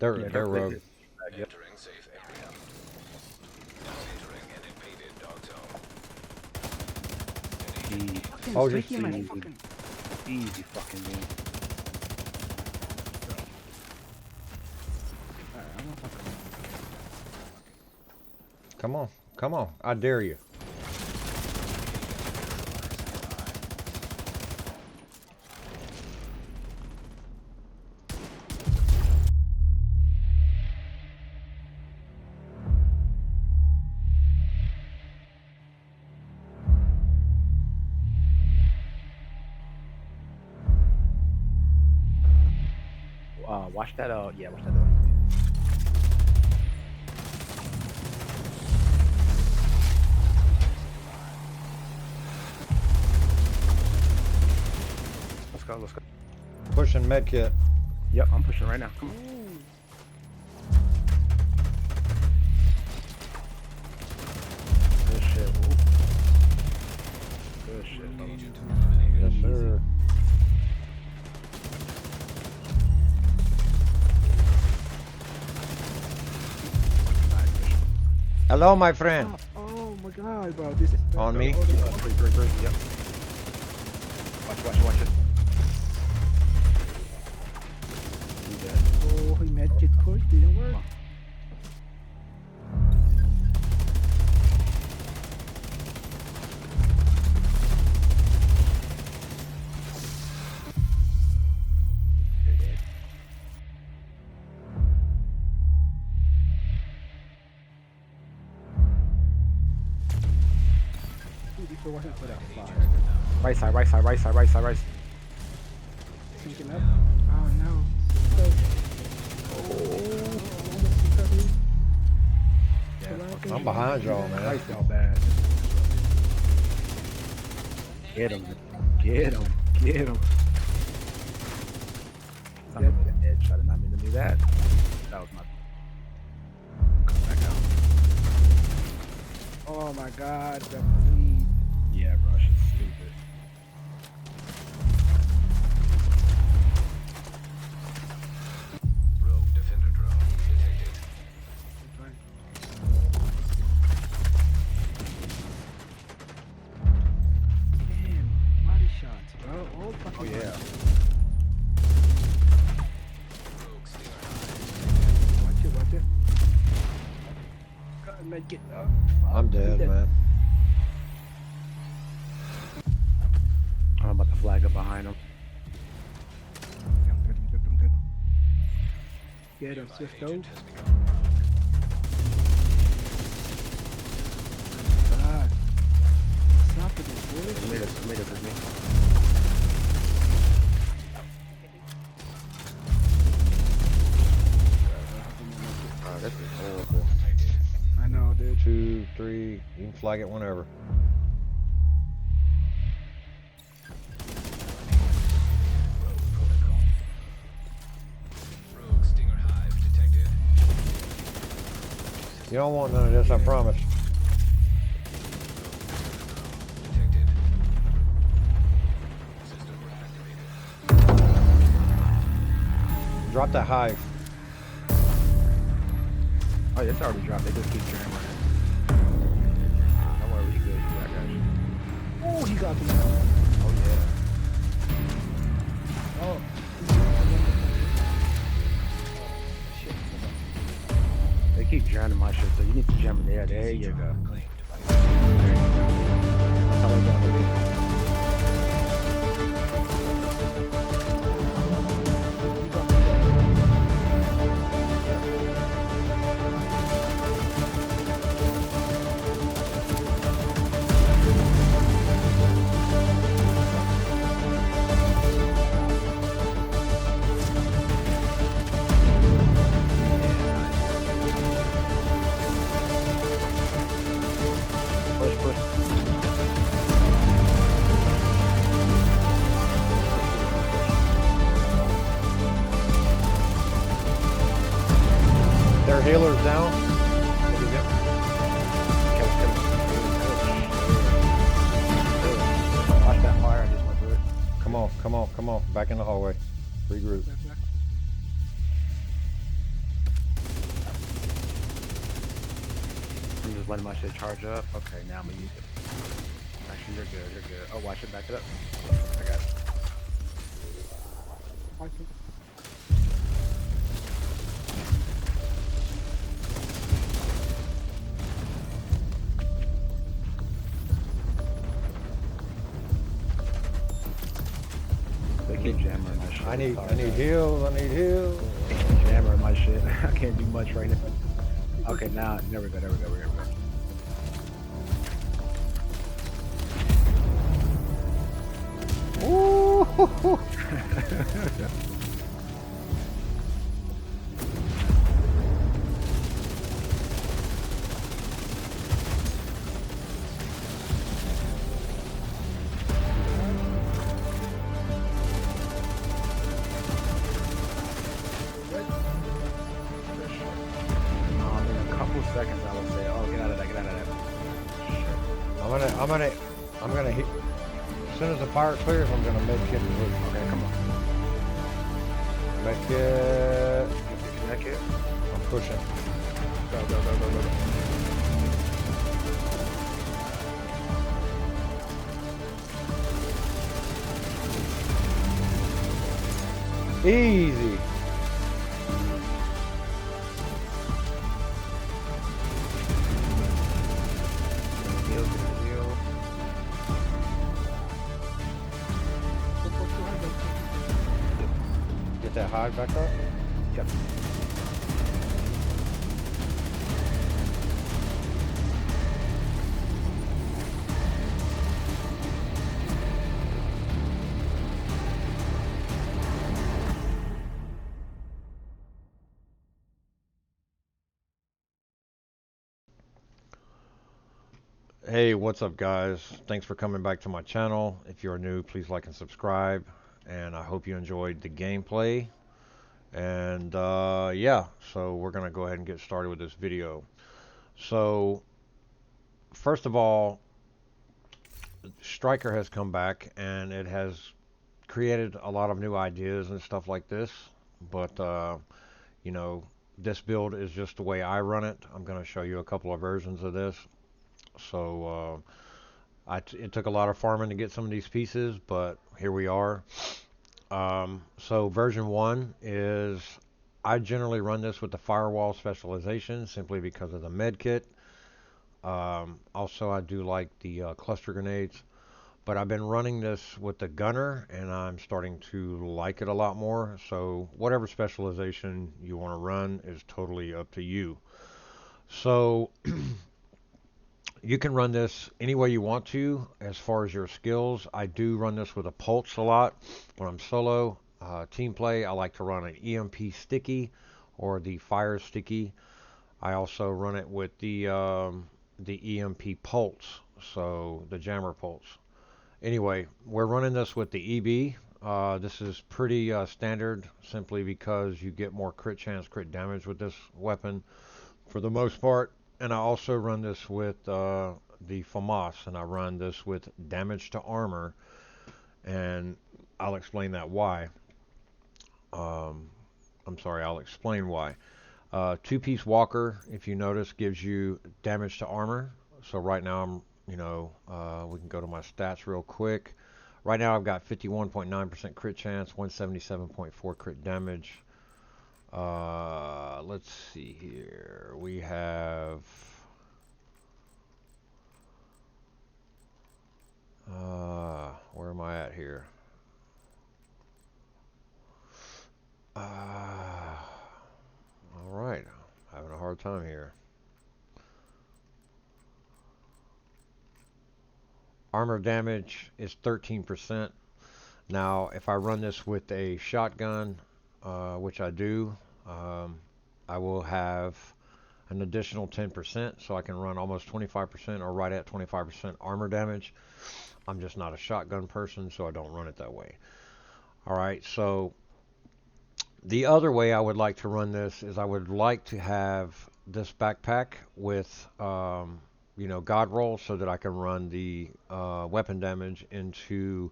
They're rogue. Yep. Entering safe area. Now entering an invaded dog zone. Easy, Fucking Oh, sticky just in my easy. fucking. easy fucking game. Alright, I'm gonna fucking. Come on, come on. I dare you. Watch that. Yeah, watch that. Let's go. Let's go. Pushing medkit. Yep, I'm pushing right now. Come on. Good shit. Ooh. Good shit. Agent eliminated. Yes, sir. Hello, my friend. Oh my god, bro. This is. On me? Great. Yep. Watch it. You good. Oh, he medkit push didn't work. You're dead. Dude, if it wasn't for that fire. Right side. Sinking up. Oh no. Yeah, I'm behind y'all, man. right felt bad. Get him. Son of a bitch. I did not mean to do that. That was my. Come back out. Oh my god, the bleed. Yeah, bro, she's stupid. Rogue defender drone detected. Damn, body shots, bro. Oh, fucking Oh yeah. Rogue stinger Watch it. God, medkit. Oh, I'm dead, man. I'm about to flag up behind him. I'm good. Get him, Swifto. agent has become God. Stop with this, boy. Made it with me. Oh, this is horrible. I know, dude. 2, 3. You can flag it whenever. Rogue stinger hive detected. You don't want none of this, I promise. Detected. System reactivated. Drop that hive. Oh, yeah, it's already dropped. They just keep trying. Don't worry, we good. I got you. Oh, he got me. Oh yeah. Oh. Shit. They keep jamming my shit, so you need to jam it there. There you go. Claimed by That's how I got it. Push. Their healer's down. Watch that fire. I just went through it. Come on. Back in the hallway. Regroup. Back. just letting my shit charge up. Okay, now I'm gonna use it. Actually, you're good. You're good. Oh, watch it. Back it up. I got it. Watch it. They keep jamming my shit. I need Sorry, guys. heals. I need heals. They keep jamming my shit. I can't do much right now. Okay, now there we go. There we go. There we go. Ooh. In a couple seconds, I will say, "Oh, get out of that! Get out of that!" Shit. I'm gonna hit. As soon as the fire clears, I'm gonna med kit the roof. Okay, come on. Med kit. Get that kid. I'm pushing. Go, go, go, go, go, go. Easy. Heal, heal. Get that hide back up. Yep. Hey, what's up, guys? Thanks for coming back to my channel. If you're new, please like and subscribe. And I hope you enjoyed the gameplay. And yeah, so we're gonna go ahead and get started with this video. So first of all, Striker has come back and it has created a lot of new ideas and stuff like this. But you know, this build is just the way I run it. I'm gonna show you a couple of versions of this. So it took a lot of farming to get some of these pieces, but here we are. So version 1 is, I generally run this with the firewall specialization simply because of the med kit. Also, I do like the cluster grenades, but I've been running this with the gunner and I'm starting to like it a lot more. So whatever specialization you want to run is totally up to you. So you can run this any way you want to as far as your skills. I do run this with a pulse a lot when I'm solo. Team play, I like to run an EMP sticky or the fire sticky. I also run it with the EMP pulse, so the jammer pulse. Anyway, we're running this with the EB. This is pretty standard simply because you get more crit chance, crit damage with this weapon for the most part. And I also run this with the FAMAS, and I run this with damage to armor, and I'll explain that why. I'm sorry, I'll explain why. Two-piece walker, if you notice, gives you damage to armor. So right now I'm, we can go to my stats real quick. Right now I've got 51.9% crit chance, 177.4 crit damage. Let's see here. We have where am I at here? All right, having a hard time here. Armor damage is 13%. Now, if I run this with a shotgun, which I do, I will have an additional 10%, so I can run almost 25% or right at 25% armor damage. I'm just not a shotgun person, so I don't run it that way. Alright, so the other way I would like to run this is I would like to have this backpack with God roll so that I can run the weapon damage into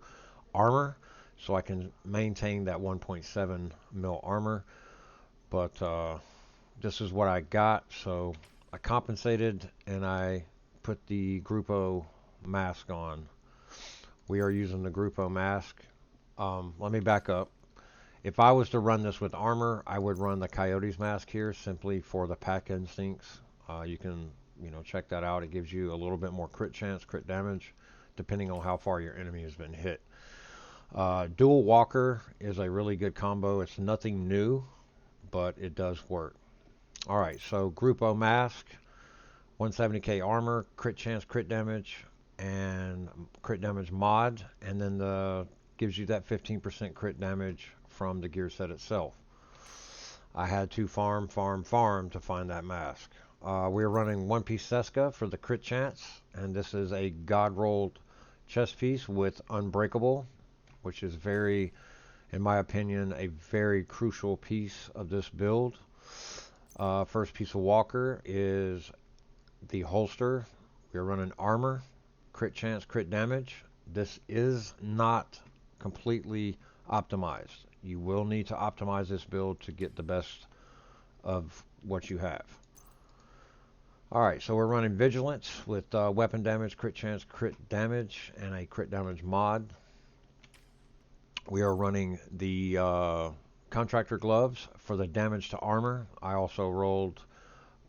armor, so I can maintain that 1.7 mil armor. But this is what I got, so I compensated and I put the Grupo mask on. We are using the Grupo mask. Let me back up. If I was to run this with armor, I would run the Coyotes mask here simply for the pack instincts. You can, check that out. It gives you a little bit more crit chance, crit damage, depending on how far your enemy has been hit. Dual Walker is a really good combo. It's nothing new, but it does work. All right, so Grupo mask, 170k armor, crit chance, crit damage, and crit damage mod, and then gives you that 15% crit damage from the gear set itself. I had to farm to find that mask. We're running One Piece Seska for the crit chance, and this is a God rolled chest piece with Unbreakable, which is very, in my opinion, a very crucial piece of this build. First piece of Walker is the holster. We're running armor, crit chance, crit damage. This is not completely optimized. You will need to optimize this build to get the best of what you have. Alright, so we're running Vigilance with weapon damage, crit chance, crit damage, and a crit damage mod. We are running the Contractor Gloves for the damage to armor. I also rolled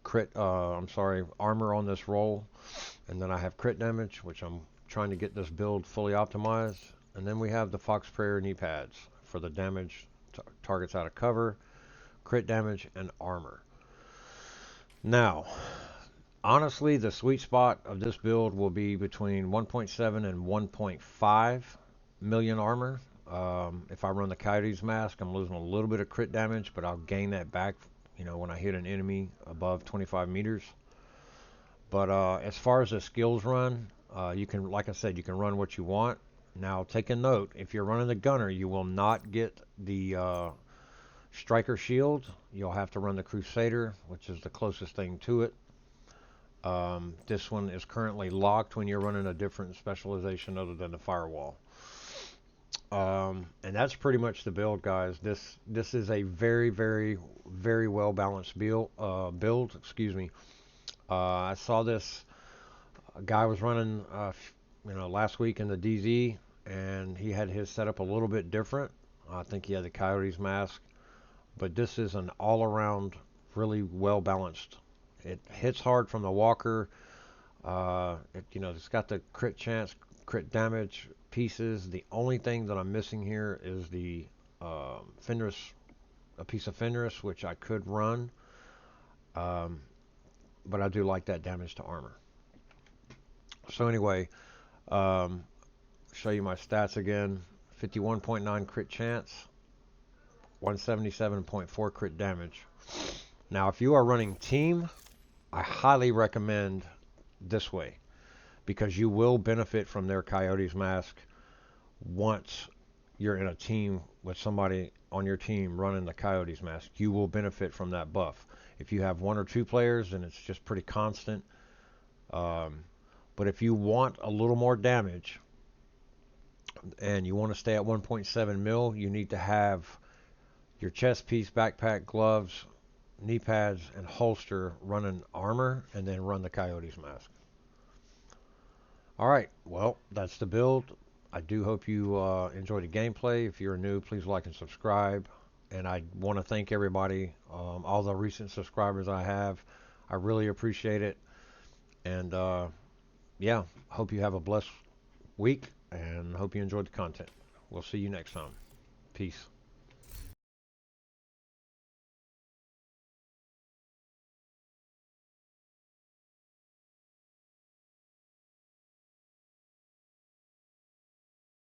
armor on this roll, and then I have crit damage, which I'm trying to get this build fully optimized. And then we have the Fox Prayer knee pads for the damage to targets out of cover, crit damage, and armor. Now, honestly, the sweet spot of this build will be between 1.7 and 1.5 million armor. If I run the Coyotes mask, I'm losing a little bit of crit damage, but I'll gain that back, when I hit an enemy above 25 meters. But as far as the skills run, you can, like I said, you can run what you want. Now, take a note, if you're running the Gunner, you will not get the Striker Shield. You'll have to run the Crusader, which is the closest thing to it. This one is currently locked when you're running a different specialization other than the Firewall. And that's pretty much the build, guys. This is a very, very, very well balanced build. I saw this. A guy was running, last week in the DZ, and he had his setup a little bit different. I think he had the Coyotes mask, but this is an all-around, really well balanced. It hits hard from the Walker. It's got the crit chance, crit damage pieces. The only thing that I'm missing here is the Fenris, a piece of Fenris, which I could run, but I do like that damage to armor. So anyway, show you my stats again. 51.9 crit chance, 177.4 crit damage. Now, if you are running team, I highly recommend this way, because you will benefit from their Coyotes mask once you're in a team with somebody on your team running the Coyotes mask. You will benefit from that buff. If you have one or two players, then it's just pretty constant. But if you want a little more damage and you want to stay at 1.7 mil, you need to have your chest piece, backpack, gloves, knee pads, and holster running armor, and then run the Coyotes mask. Alright, well, that's the build. I do hope you enjoyed the gameplay. If you're new, please like and subscribe. And I want to thank everybody, all the recent subscribers I have. I really appreciate it. And yeah, hope you have a blessed week, and hope you enjoyed the content. We'll see you next time. Peace.